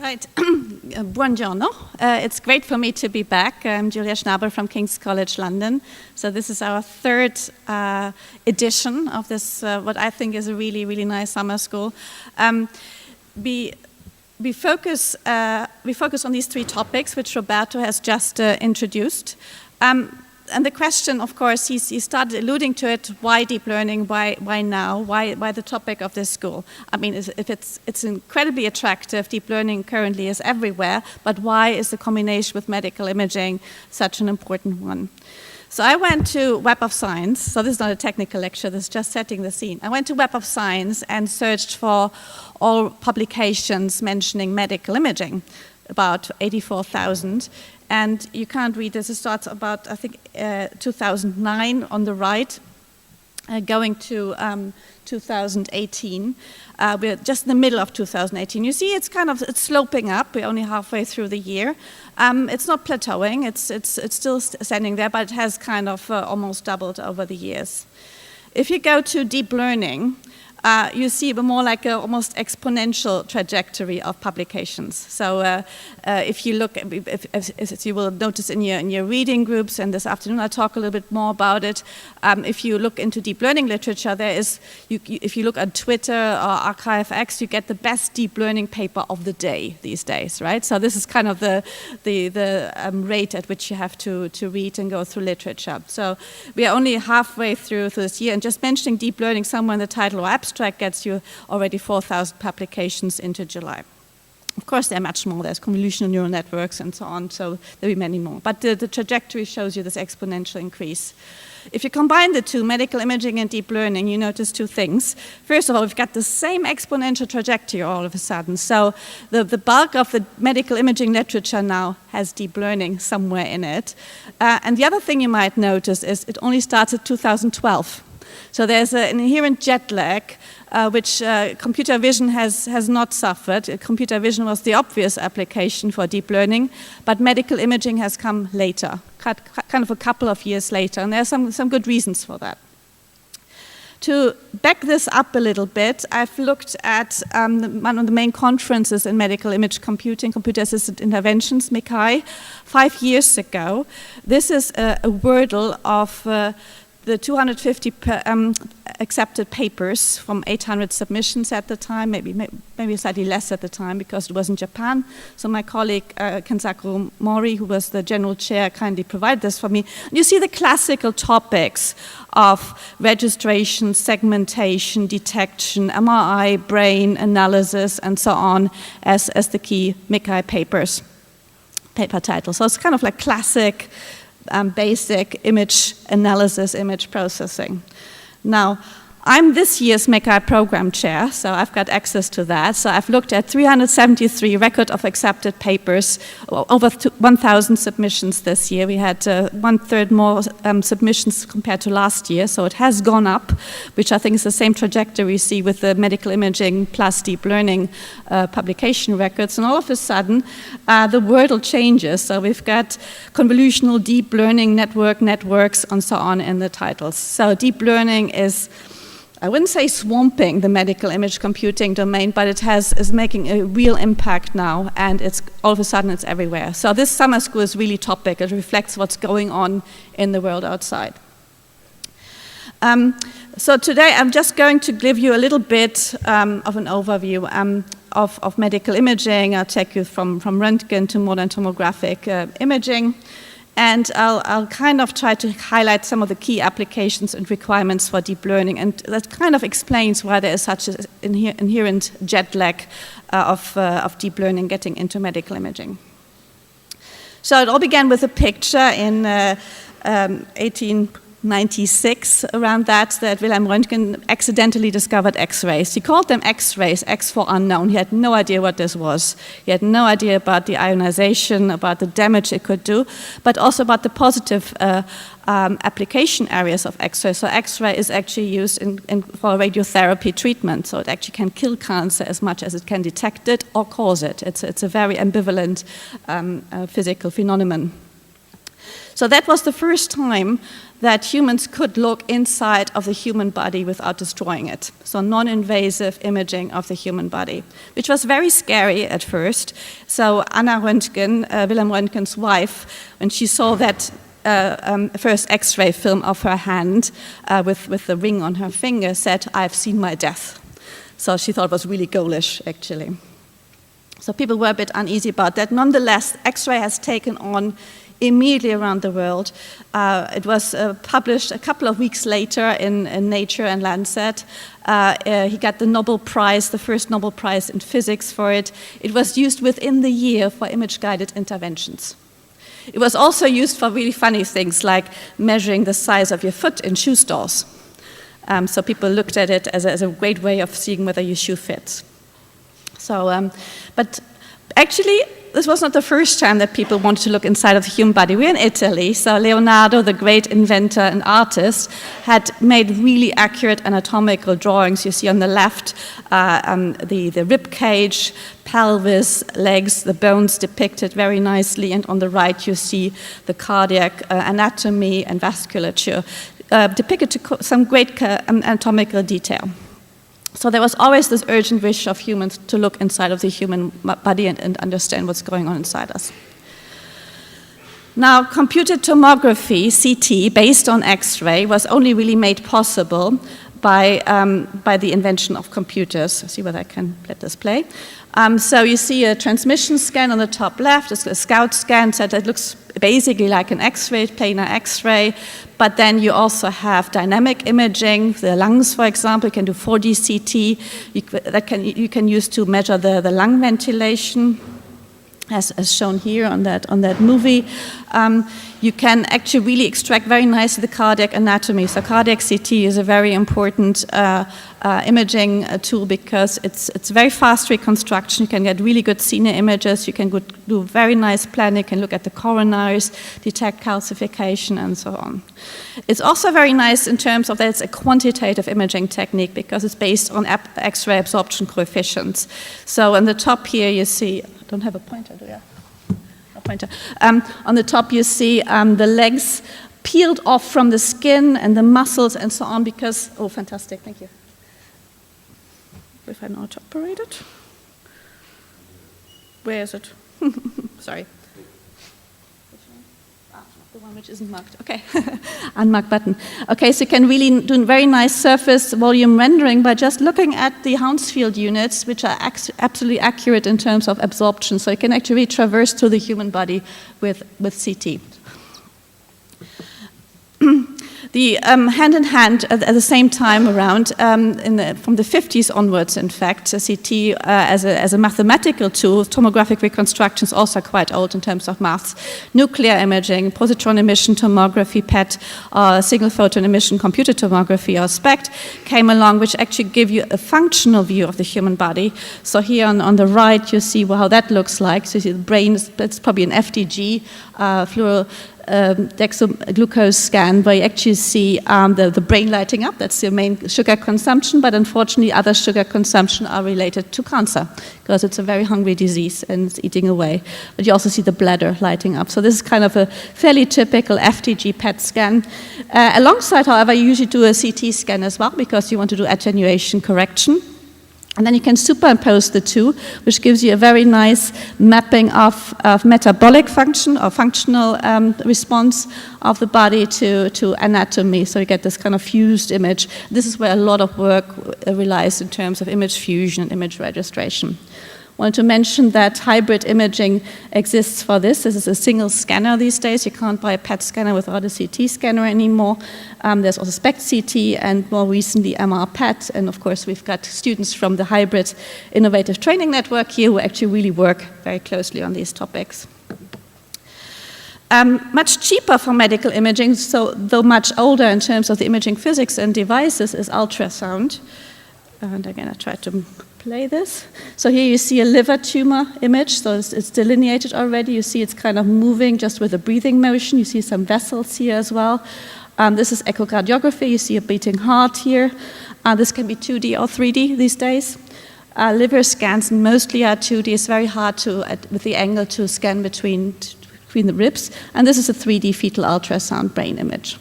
Right. Buongiorno. It's great for me to be back. I'm Julia Schnabel from King's College London. So this is our third edition of this, what I think is a really, really nice summer school. We focus on these three topics, which Roberto has just introduced. And the question, of course, he started alluding to it: why deep learning? Why now? Why the topic of this school? I mean, if it's incredibly attractive. Deep learning currently is everywhere, but why is the combination with medical imaging such an important one? So I went to Web of Science. So this is not a technical lecture. This is just setting the scene. I went to Web of Science and searched for all publications mentioning medical imaging, about 84,000. And you can't read this. It starts about, I think, 2009 on the right, going to 2018. We're just in the middle of 2018. You see, it's sloping up. We're only halfway through the year. It's not plateauing. It's still standing there, but it has kind of almost doubled over the years. If you go to deep learning, you see more like an almost exponential trajectory of publications. So if you look, if you will notice in your reading groups, and this afternoon I'll talk a little bit more about it. If you look into deep learning literature, if you look at Twitter or ArchiveX, you get the best deep learning paper of the day these days, right? So this is kind of the rate at which you have to read and go through literature. So we are only halfway through this year, and just mentioning deep learning somewhere in the title or abstract gets you already 4,000 publications into July. Of course, there are much more. There's convolutional neural networks and so on, so there'll be many more. But the trajectory shows you this exponential increase. If you combine the two, medical imaging and deep learning, you notice two things. First of all, we've got the same exponential trajectory all of a sudden. So the bulk of the medical imaging literature now has deep learning somewhere in it. And the other thing you might notice is it only starts at 2012. So there's an inherent jet lag, which computer vision has not suffered. Computer vision was the obvious application for deep learning, but medical imaging has come later, kind of a couple of years later, and there are some good reasons for that. To back this up a little bit, I've looked at one of the main conferences in medical image computing, computer-assisted interventions, MICI, 5 years ago. This is a wordle of the 250 accepted papers from 800 submissions at the time, maybe slightly less at the time because it was in Japan. So my colleague Kenzako Mori, who was the general chair, kindly provided this for me. You see the classical topics of registration, segmentation, detection, MRI, brain analysis, and so on as the key MICI paper titles. So it's kind of like classic basic image analysis, image processing. Now, I'm this year's MICI program chair, so I've got access to that. So I've looked at 373 record of accepted papers, over 1,000 submissions this year. We had 1/3 more submissions compared to last year, so it has gone up, which I think is the same trajectory we see with the medical imaging plus deep learning publication records. And all of a sudden, the wordle changes. So we've got convolutional deep learning networks, and so on in the titles. So deep learning is, I wouldn't say swamping the medical image computing domain, but it is making a real impact now, and it's all of a sudden it's everywhere. So this summer school is really topic. It reflects what's going on in the world outside. So today I'm just going to give you a little bit of an overview of medical imaging. I'll take you from röntgen to modern tomographic imaging. And I'll kind of try to highlight some of the key applications and requirements for deep learning. And that kind of explains why there is such an inherent jet lag of deep learning getting into medical imaging. So it all began with a picture in 1896, around that Wilhelm Röntgen accidentally discovered X-rays. He called them X-rays, X for unknown. He had no idea what this was. He had no idea about the ionization, about the damage it could do, but also about the positive application areas of X-ray. So X-ray is actually used for radiotherapy treatment. So it actually can kill cancer as much as it can detect it or cause it. It's a very ambivalent physical phenomenon. So that was the first time that humans could look inside of the human body without destroying it. So non-invasive imaging of the human body, which was very scary at first. So Anna Röntgen, Wilhelm Röntgen's wife, when she saw that first X-ray film of her hand with the ring on her finger, said, "I've seen my death." So she thought it was really ghoulish, actually. So people were a bit uneasy about that. Nonetheless, X-ray has taken on immediately around the world. It was published a couple of weeks later in Nature and Lancet. He got the Nobel Prize, the first Nobel Prize in physics for it. It was used within the year for image-guided interventions. It was also used for really funny things like measuring the size of your foot in shoe stores. So people looked at it as a great way of seeing whether your shoe fits. So, but actually, this was not the first time that people wanted to look inside of the human body. We're in Italy, so Leonardo, the great inventor and artist, had made really accurate anatomical drawings. You see on the left the rib cage, pelvis, legs, the bones depicted very nicely, and on the right you see the cardiac anatomy and vasculature depicted to some great anatomical detail. So there was always this urgent wish of humans to look inside of the human body and understand what's going on inside us. Now, computed tomography, CT, based on X-ray, was only really made possible by the invention of computers. Let's see whether I can let this play. So you see a transmission scan on the top left. It's a scout scan, so that looks basically like an X-ray, planar X-ray. But then you also have dynamic imaging. The lungs, for example, you can do 4D CT. You can use to measure the lung ventilation, as shown here on that movie. You can actually really extract very nicely the cardiac anatomy. So cardiac CT is a very important imaging tool because it's very fast reconstruction. You can get really good senior images. You can do very nice planning. You can look at the coronaries, detect calcification, and so on. It's also very nice in terms of that it's a quantitative imaging technique because it's based on X-ray absorption coefficients. So on the top here you see, I don't have a pointer, do you? Pointer. On the top you see the legs peeled off from the skin and the muscles and so on because, oh fantastic, thank you. If I know how to operate it. Where is it? Sorry. The one which isn't marked. Okay, unmarked button. Okay, so you can really do very nice surface volume rendering by just looking at the Hounsfield units, which are absolutely accurate in terms of absorption. So you can actually traverse through the human body with CT. The hand-in-hand at the same time around, from the 50s onwards, in fact, CT as a mathematical tool, tomographic reconstruction is also quite old in terms of maths. Nuclear imaging, positron emission tomography, PET, single photon emission computed tomography, or SPECT, came along, which actually give you a functional view of the human body. So here on the right, you see how that looks like. So you see the brain, that's probably an FDG, fluoral dextroglucose scan, where you actually see the brain lighting up. That's the main sugar consumption, but unfortunately other sugar consumption are related to cancer because it's a very hungry disease and it's eating away. But you also see the bladder lighting up. So this is kind of a fairly typical FDG PET scan. Alongside, however, you usually do a CT scan as well because you want to do attenuation correction. And then you can superimpose the two, which gives you a very nice mapping of metabolic function or functional response of the body to anatomy. So you get this kind of fused image. This is where a lot of work relies in terms of image fusion and image registration. I wanted to mention that hybrid imaging exists for this. This is a single scanner these days. You can't buy a PET scanner without a CT scanner anymore. There's also SPECT CT and more recently MR PET. And of course, we've got students from the Hybrid Innovative Training Network here who actually really work very closely on these topics. Much cheaper for medical imaging, so though much older in terms of the imaging physics and devices, is ultrasound. And again, I tried to play this. So here you see a liver tumor image, so it's delineated already. You see it's kind of moving just with a breathing motion. You see some vessels here as well. This is echocardiography. You see a beating heart here. This can be 2D or 3D these days. Liver scans mostly are 2D. It's very hard to, with the angle, to scan between between the ribs, and this is a 3D fetal ultrasound brain image.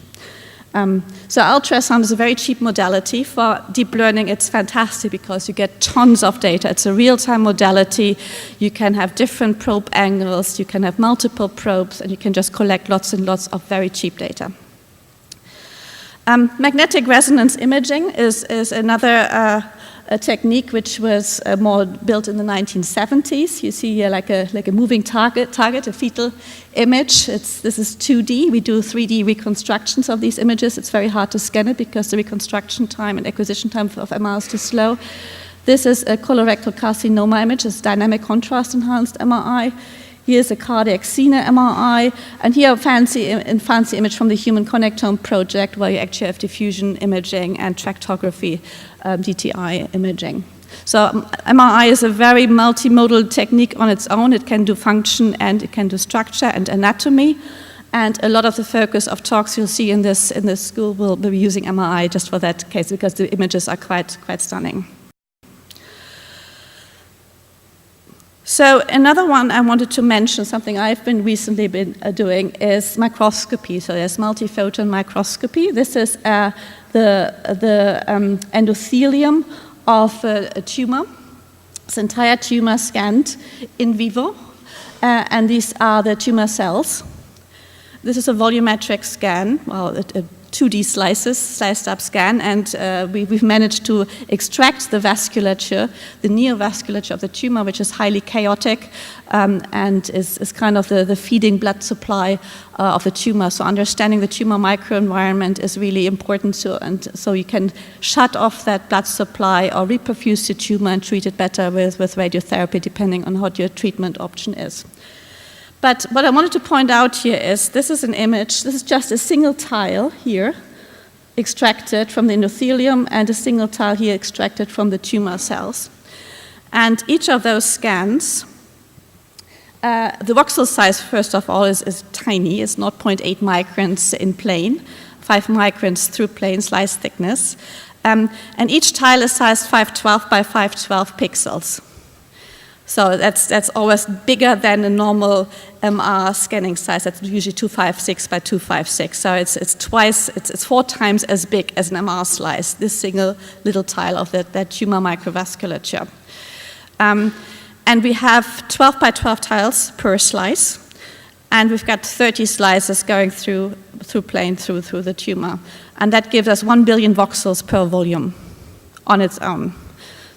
So ultrasound is a very cheap modality. For deep learning, it's fantastic because you get tons of data. It's a real-time modality. You can have different probe angles, you can have multiple probes, and you can just collect lots and lots of very cheap data. Magnetic resonance imaging is another a technique which was more built in the 1970s. You see here like a moving target, a fetal image. This is 2D. We do 3D reconstructions of these images. It's very hard to scan it because the reconstruction time and acquisition time of MR is too slow. This is a colorectal carcinoma image. It's dynamic contrast enhanced MRI. Here's a cardiac scene MRI, and here a fancy image from the Human Connectome project where you actually have diffusion imaging and tractography, DTI imaging. So MRI is a very multimodal technique on its own. It can do function and it can do structure and anatomy. And a lot of the focus of talks you'll see in this school will be using MRI just for that case because the images are quite stunning. So another one I wanted to mention, something I've been recently doing, is microscopy. So there's multiphoton microscopy. This is the endothelium of a tumor. This entire tumor scanned in vivo, and these are the tumor cells. This is a volumetric scan, well, a 2D sliced up scan, and we've managed to extract the vasculature, the neovasculature of the tumor, which is highly chaotic and is kind of the feeding blood supply of the tumor. So understanding the tumor microenvironment is really important, so you can shut off that blood supply or reperfuse the tumor and treat it better with radiotherapy, depending on what your treatment option is. But what I wanted to point out here is this is an image, this is just a single tile here extracted from the endothelium and a single tile here extracted from the tumor cells. And each of those scans, the voxel size, first of all, is tiny. It's 0.8 microns in plane, 5 microns through plane slice thickness. And each tile is sized 512 by 512 pixels. So that's always bigger than a normal MR scanning size. That's usually 256 by 256. So it's 4 times as big as an MR slice, this single little tile of that tumor microvasculature. And we have 12 by 12 tiles per slice, and we've got 30 slices going through plane through the tumor. And that gives us 1 billion voxels per volume on its own.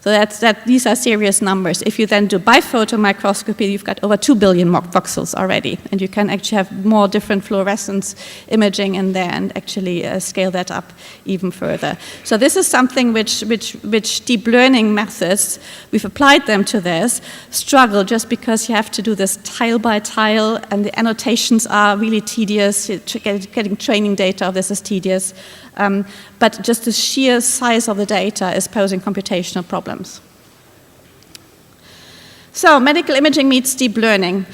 So these are serious numbers. If you then do biphoton microscopy, you've got over 2 billion voxels already, and you can actually have more different fluorescence imaging in there and actually scale that up even further. So this is something which deep learning methods, we've applied them to this, struggle just because you have to do this tile by tile, and the annotations are really tedious. Getting training data of this is tedious. But just the sheer size of the data is posing computational problems. So medical imaging meets deep learning.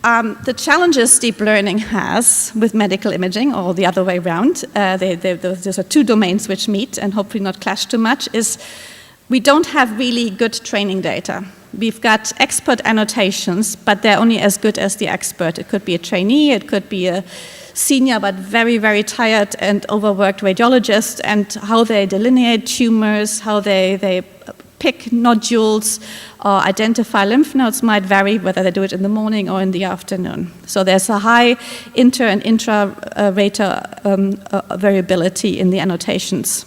The challenges deep learning has with medical imaging, or the other way around, those are 2 domains which meet and hopefully not clash too much, is we don't have really good training data. We've got expert annotations, but they're only as good as the expert. It could be a trainee, it could be a senior but very, very tired and overworked radiologist, and how they delineate tumors, how they pick nodules or identify lymph nodes might vary, whether they do it in the morning or in the afternoon. So there's a high inter and intra-rater variability in the annotations.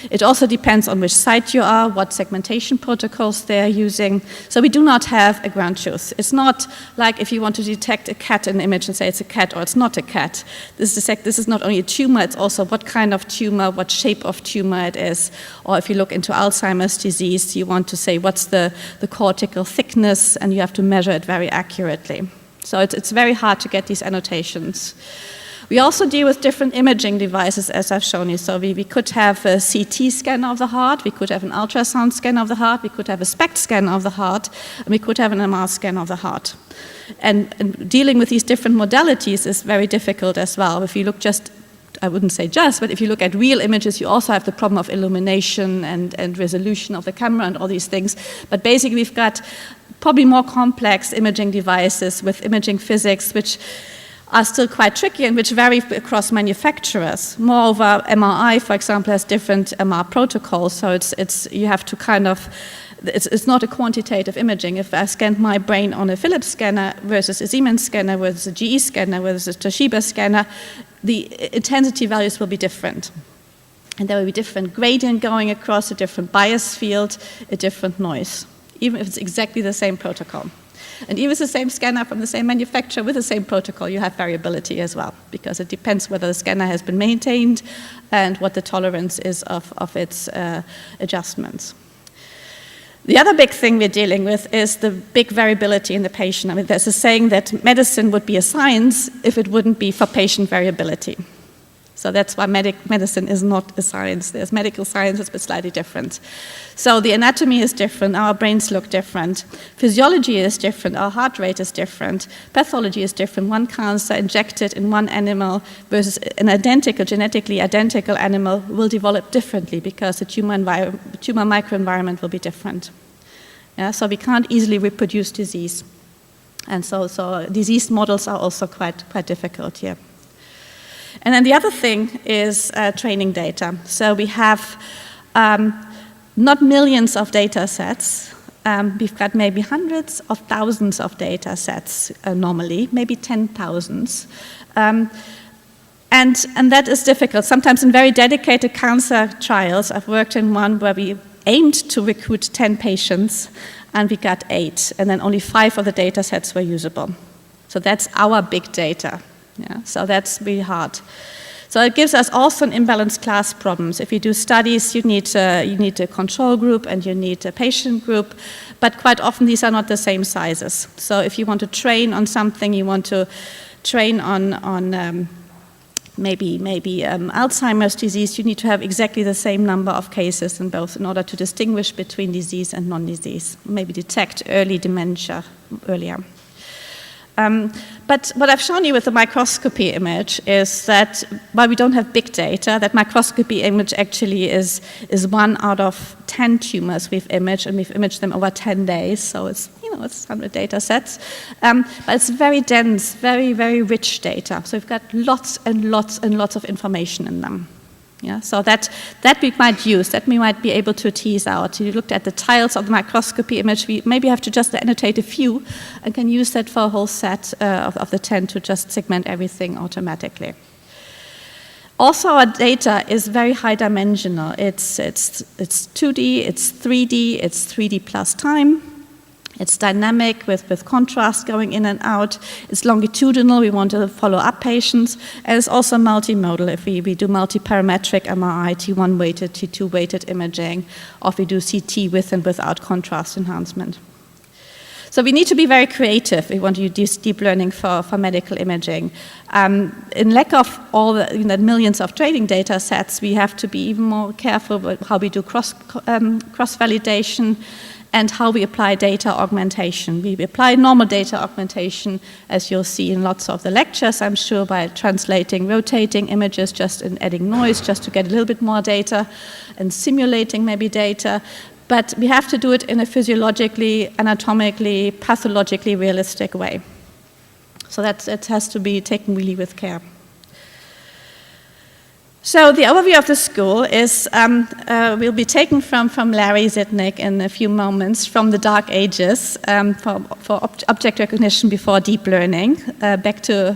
It also depends on which site you are, what segmentation protocols they're using. So we do not have a ground truth. It's not like if you want to detect a cat in an image and say it's a cat or it's not a cat. This is not only a tumor, it's also what kind of tumor, what shape of tumor it is. Or if you look into Alzheimer's disease, you want to say what's the cortical thickness, and you have to measure it very accurately. So it's very hard to get these annotations. We also deal with different imaging devices, as I've shown you. So we could have a CT scan of the heart, we could have an ultrasound scan of the heart, we could have a SPECT scan of the heart, and we could have an MR scan of the heart. And dealing with these different modalities is very difficult as well. If you look I wouldn't say but if you look at real images, you also have the problem of illumination and resolution of the camera and all these things. But basically, we've got probably more complex imaging devices with imaging physics, which are still quite tricky and which vary across manufacturers. Moreover, MRI, for example, has different MR protocols, so you have to kind of, it's not a quantitative imaging. If I scanned my brain on a Philips scanner versus a Siemens scanner versus a GE scanner versus a Toshiba scanner, the intensity values will be different. And there will be different gradient going across, a different bias field, a different noise, even if it's exactly the same protocol. And even with the same scanner from the same manufacturer with the same protocol, you have variability as well, because it depends whether the scanner has been maintained and what the tolerance is of its adjustments. The other big thing we're dealing with is the big variability in the patient. I mean, there's a saying that medicine would be a science if it wouldn't be for patient variability. So that's why medicine is not a science. There's medical sciences, but slightly different. So the anatomy is different, our brains look different. Physiology is different, our heart rate is different. Pathology is different. One cancer injected in one animal versus an genetically identical animal will develop differently because the tumor microenvironment will be different. Yeah, so we can't easily reproduce disease. And so disease models are also quite difficult here. And then the other thing is training data. So we have not millions of data sets. We've got maybe hundreds of thousands of data sets normally, maybe 10,000. And that is difficult. Sometimes in very dedicated cancer trials, I've worked in one where we aimed to recruit 10 patients, and we got 8. And then only 5 of the data sets were usable. So that's our big data. Yeah, so that's really hard. So it gives us also an imbalanced class problems. If you do studies, you need a control group and you need a patient group, but quite often these are not the same sizes. So if you want to train on something, you want to train on maybe Alzheimer's disease, you need to have exactly the same number of cases in both in order to distinguish between disease and non-disease, maybe detect early dementia earlier. But what I've shown you with the microscopy image is that while we don't have big data, that microscopy image actually is 1 out of 10 tumors we've imaged, and we've imaged them over 10 days, so it's 100 data sets. But it's very dense, very, very rich data. So we've got lots and lots and lots of information in them. Yeah, so that we might use, that we might be able to tease out. You looked at the tiles of the microscopy image, we maybe have to just annotate a few and can use that for a whole set of the 10 to just segment everything automatically. Also, our data is very high dimensional. It's 2D, it's 3D, it's 3D plus time. It's dynamic with contrast going in and out. It's longitudinal. We want to follow up patients. And it's also multimodal. If we do multiparametric MRI, T1 weighted, T2 weighted imaging, or if we do CT with and without contrast enhancement. So we need to be very creative. We want to use deep learning for medical imaging. In lack of all the millions of training data sets, we have to be even more careful with how we do cross-validation and how we apply data augmentation. We apply normal data augmentation, as you'll see in lots of the lectures, I'm sure, by translating, rotating images, just in adding noise, just to get a little bit more data, and simulating maybe data. But we have to do it in a physiologically, anatomically, pathologically realistic way. So that has to be taken really with care. So the overview of the school is, will be taken from Larry Zitnik in a few moments, from the dark ages, for object recognition before deep learning, back to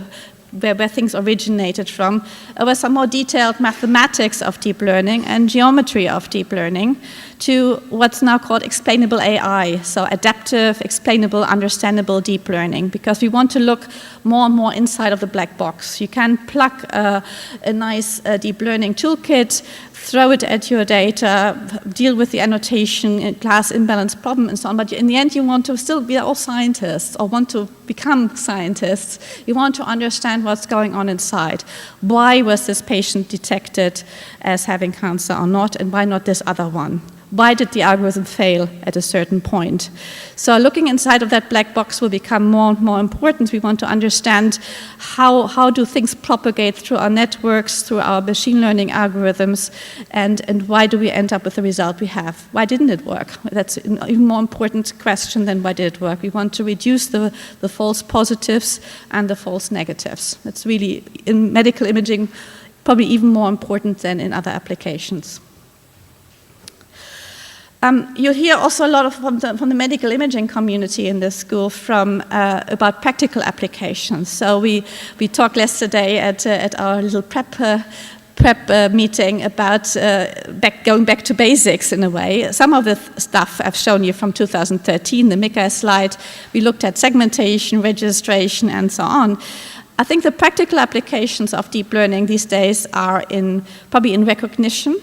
where things originated from, over some more detailed mathematics of deep learning and geometry of deep learning, to what's now called explainable AI, so adaptive, explainable, understandable deep learning, because we want to look more and more inside of the black box. You can plug a nice deep learning toolkit, throw it at your data, deal with the annotation, class imbalance problem, and so on. But in the end, you want to still be all scientists, or want to become scientists. You want to understand what's going on inside. Why was this patient detected as having cancer or not, and why not this other one? Why did the algorithm fail at a certain point? So looking inside of that black box will become more and more important. We want to understand how do things propagate through our networks, through our machine learning algorithms, and why do we end up with the result we have? Why didn't it work? That's an even more important question than why did it work. We want to reduce the false positives and the false negatives. That's really, in medical imaging, probably even more important than in other applications. You'll hear also a lot from the medical imaging community in this school about practical applications. So we talked yesterday at our little prep meeting about going back to basics in a way. Some of the stuff I've shown you from 2013, the Mika slide, we looked at segmentation, registration, and so on. I think the practical applications of deep learning these days are probably in recognition.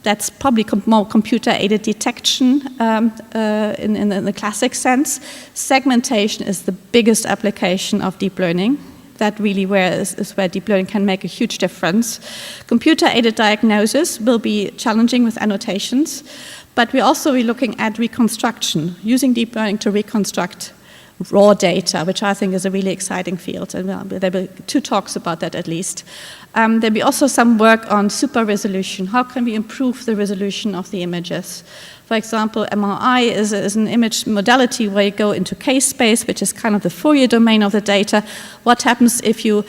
That's probably more computer-aided detection in the classic sense. Segmentation is the biggest application of deep learning. That really is where deep learning can make a huge difference. Computer-aided diagnosis will be challenging with annotations, but we're also looking at reconstruction, using deep learning to reconstruct raw data, which I think is a really exciting field, and there will be 2 talks about that at least. There'll be also some work on super resolution. How can we improve the resolution of the images? For example, MRI is an image modality where you go into K-space, which is kind of the Fourier domain of the data. What happens if you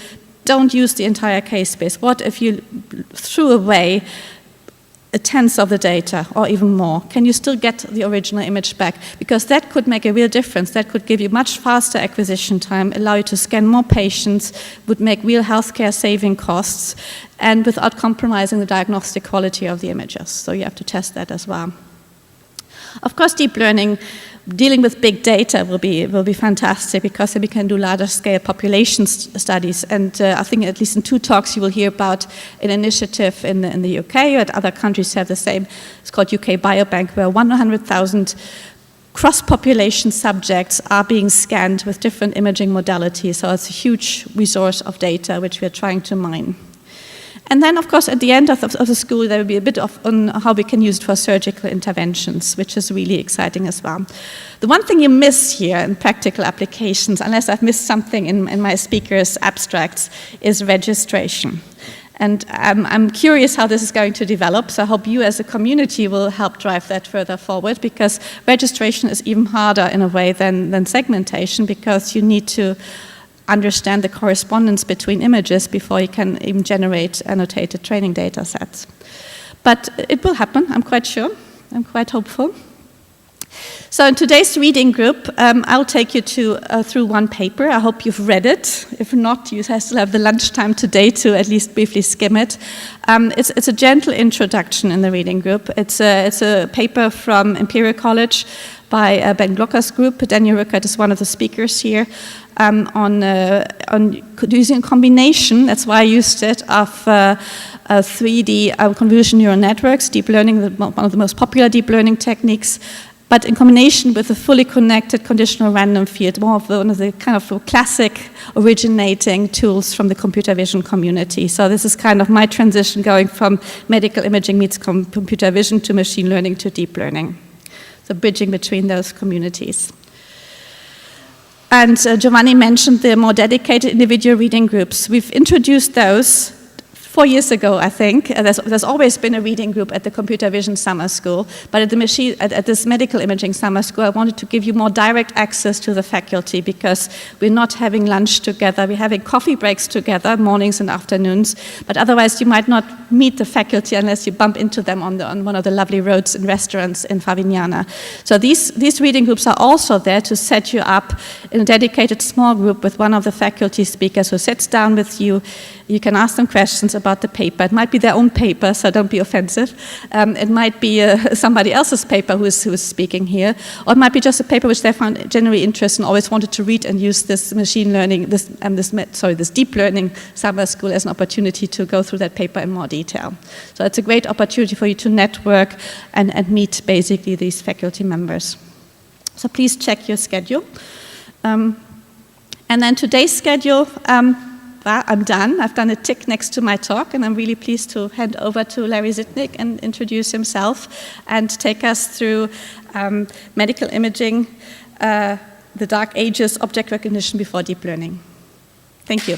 don't use the entire K-space? What if you threw away a tenth of the data, or even more? Can you still get the original image back? Because that could make a real difference. That could give you much faster acquisition time, allow you to scan more patients, would make real healthcare saving costs, and without compromising the diagnostic quality of the images. So you have to test that as well. Of course, deep learning, dealing with big data will be fantastic, because then we can do larger scale population studies. And I think at least in 2 talks you will hear about an initiative in the UK, or other countries have the same. It's called UK Biobank, where 100,000 cross-population subjects are being scanned with different imaging modalities. So it's a huge resource of data which we are trying to mine. And then, of course, at the end of the school, there will be a bit on how we can use it for surgical interventions, which is really exciting as well. The one thing you miss here in practical applications, unless I've missed something in my speakers' abstracts, is registration. And I'm curious how this is going to develop, so I hope you as a community will help drive that further forward, because registration is even harder in a way than segmentation, because you need to understand the correspondence between images before you can even generate annotated training data sets. But it will happen, I'm quite sure. I'm quite hopeful. So in today's reading group, I'll take you through one paper. I hope you've read it. If not, you still have the lunchtime today to at least briefly skim it. It's a gentle introduction in the reading group. It's a paper from Imperial College by Ben Glocker's group. Daniel Rückert is one of the speakers here. On using a combination, that's why I used it, of 3D convolutional neural networks, deep learning, one of the most popular deep learning techniques, but in combination with a fully connected conditional random field, one of the kind of classic originating tools from the computer vision community. So this is kind of my transition going from medical imaging meets computer vision to machine learning to deep learning. So bridging between those communities. And Giovanni mentioned the more dedicated individual reading groups. We've introduced those 4 years ago, I think. There's always been a reading group at the Computer Vision Summer School, but at this medical imaging summer school, I wanted to give you more direct access to the faculty, because we're not having lunch together. We're having coffee breaks together, mornings and afternoons, but otherwise you might not meet the faculty unless you bump into them on one of the lovely roads and restaurants in Favignana. So these reading groups are also there to set you up in a dedicated small group with one of the faculty speakers who sits down with you. You can ask them questions about the paper. It might be their own paper, so don't be offensive. It might be somebody else's paper who is speaking here, or it might be just a paper which they found generally interesting, always wanted to read, and use this machine learning, this deep learning summer school as an opportunity to go through that paper in more detail. So it's a great opportunity for you to network and meet basically these faculty members. So please check your schedule. And then today's schedule. I'm done. I've done a tick next to my talk, and I'm really pleased to hand over to Larry Zitnik and introduce himself and take us through medical imaging, the dark ages, object recognition before deep learning. Thank you.